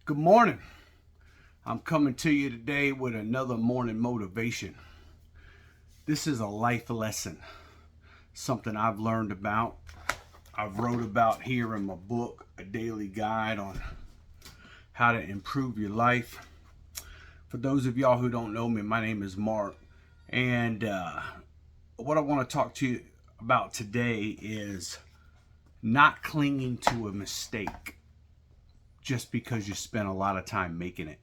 Good morning. I'm coming to you today with another morning motivation. This is a life lesson, something I've learned about. I've wrote about here in my book, A Daily Guide on How to Improve Your Life. For those of y'all who don't know me, my name is Mark. And what I want to talk to you about today is not clinging to a mistake just because you spent a lot of time making it.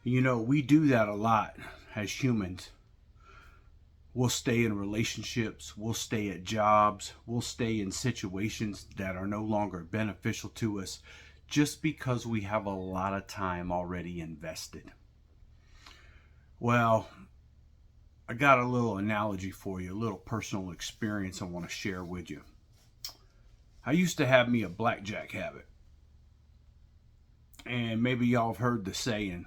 You know, we do that a lot as humans. We'll stay in relationships, we'll stay at jobs, we'll stay in situations that are no longer beneficial to us just because we have a lot of time already invested. Well, I got a little analogy for you, a little personal experience I want to share with you. I used to have me a blackjack habit. And maybe y'all have heard the saying,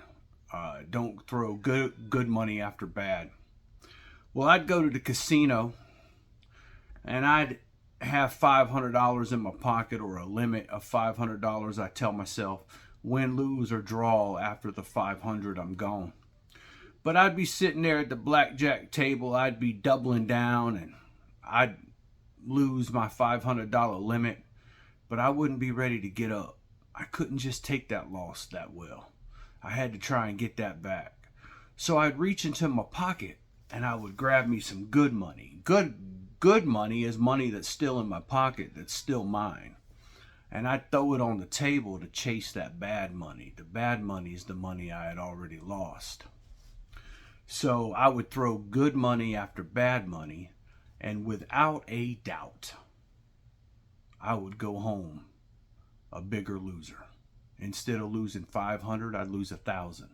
don't throw good money after bad. Well, I'd go to the casino and I'd have $500 in my pocket, or a limit of $500. I tell myself, win, lose, or draw, after the 500 I'm gone. But I'd be sitting there at the blackjack table, I'd be doubling down, and I'd lose my $500 limit, but I wouldn't be ready to get up. I couldn't just take that loss that well. I had to try and get that back. So I'd reach into my pocket and I would grab me some good money. Good money is money that's still in my pocket, that's still mine. And I'd throw it on the table to chase that bad money. The bad money is the money I had already lost. So I would throw good money after bad money, and without a doubt, I would go home a bigger loser. Instead of losing 500, I'd lose 1,000.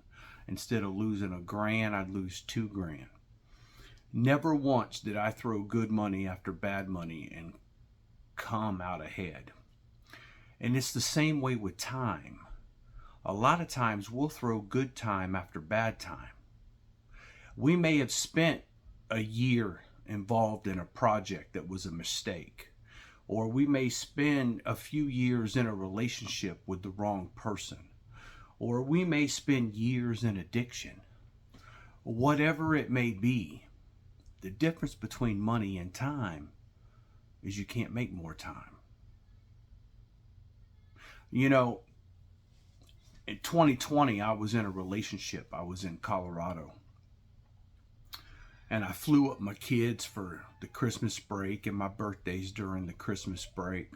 Instead of losing $1,000, I'd lose $2,000. Never once did I throw good money after bad money and come out ahead. And it's the same way with time. A lot of times we'll throw good time after bad time. We may have spent a year involved in a project that was a mistake. Or we may spend a few years in a relationship with the wrong person. Or we may spend years in addiction. Whatever it may be, the difference between money and time is you can't make more time. You know, in 2020, I was in a relationship. I was in Colorado. And I flew up my kids for the Christmas break, and my birthday's during the Christmas break.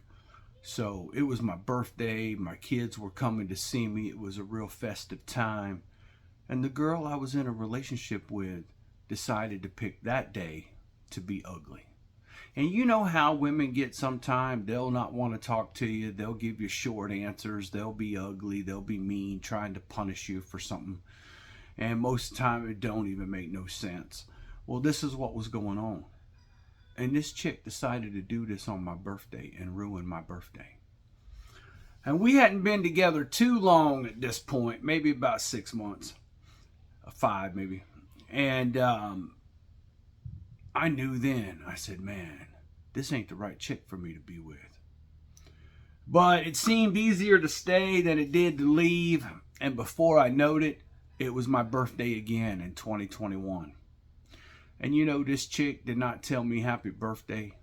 So it was my birthday. My kids were coming to see me. It was a real festive time. And the girl I was in a relationship with decided to pick that day to be ugly. And you know how women get sometimes. They'll not want to talk to you. They'll give you short answers. They'll be ugly. They'll be mean, trying to punish you for something. And most of the time it don't even make no sense. Well, this is what was going on. And this chick decided to do this on my birthday and ruin my birthday. And we hadn't been together too long at this point, maybe about 6 months, 5 maybe. And I knew then, I said, man, this ain't the right chick for me to be with. But it seemed easier to stay than it did to leave. And before I knowed it, it was my birthday again in 2021. And you know, this chick did not tell me happy birthday.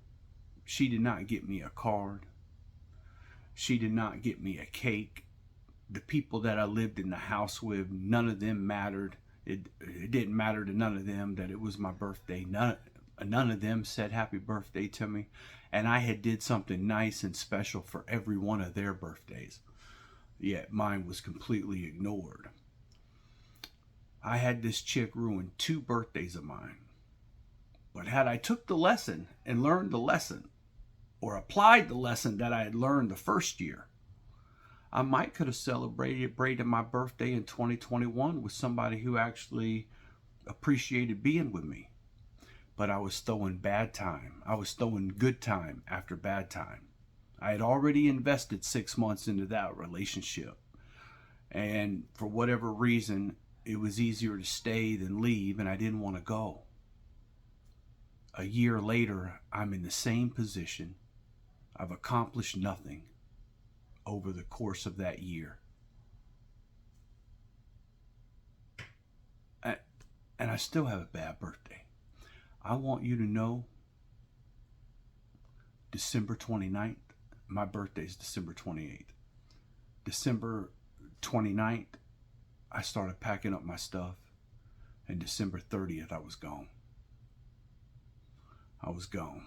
She did not get me a card. She did not get me a cake. The people that I lived in the house with, none of them mattered. It didn't matter to none of them that it was my birthday. None of them said happy birthday to me. And I had did something nice and special for every one of their birthdays. Yet mine was completely ignored. I had this chick ruin 2 birthdays of mine. But had I took the lesson and learned the lesson, or applied the lesson that I had learned the first year, I might could have celebrated my birthday in 2021 with somebody who actually appreciated being with me. But I was throwing bad time. I was throwing good time after bad time. I had already invested 6 months into that relationship. And for whatever reason, it was easier to stay than leave, and I didn't want to go. A year later, I'm in the same position. I've accomplished nothing over the course of that year. still have a bad birthday. I want you to know December 29th, my birthday is December 28th. December 29th, I started packing up my stuff. And December 30th, I was gone. I was gone.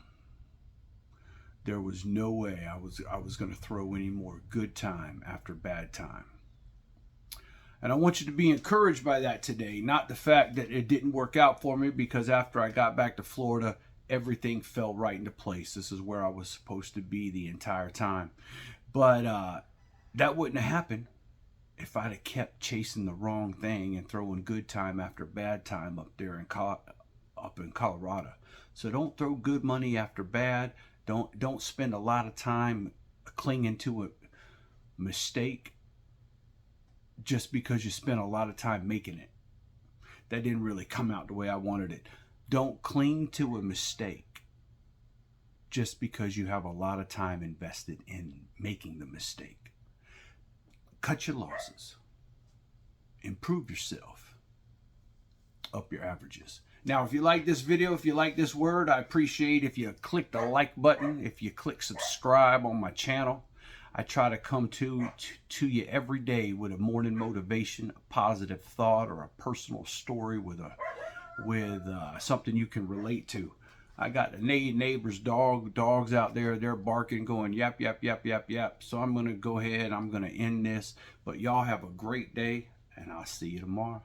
There was no way I was going to throw any more good time after bad time. And I want you to be encouraged by that today, not the fact that it didn't work out for me, because after I got back to Florida, everything fell right into place. This is where I was supposed to be the entire time. But that wouldn't have happened if I'd have kept chasing the wrong thing and throwing good time after bad time up there up in Colorado. So don't throw good money after bad. Don't spend a lot of time clinging to a mistake just because you spent a lot of time making it. That didn't really come out the way I wanted it. Don't cling to a mistake just because you have a lot of time invested in making the mistake. Cut your losses. Improve yourself. Up your averages. Now, if you like this video, if you like this word, I appreciate if you click the like button, if you click subscribe on my channel. I try to come to you every day with a morning motivation, a positive thought, or a personal story with something you can relate to. I got the neighbor's dogs out there. They're barking, going yap, yap, yap, yap, yap. So I'm going to go ahead. I'm going to end this. But y'all have a great day, and I'll see you tomorrow.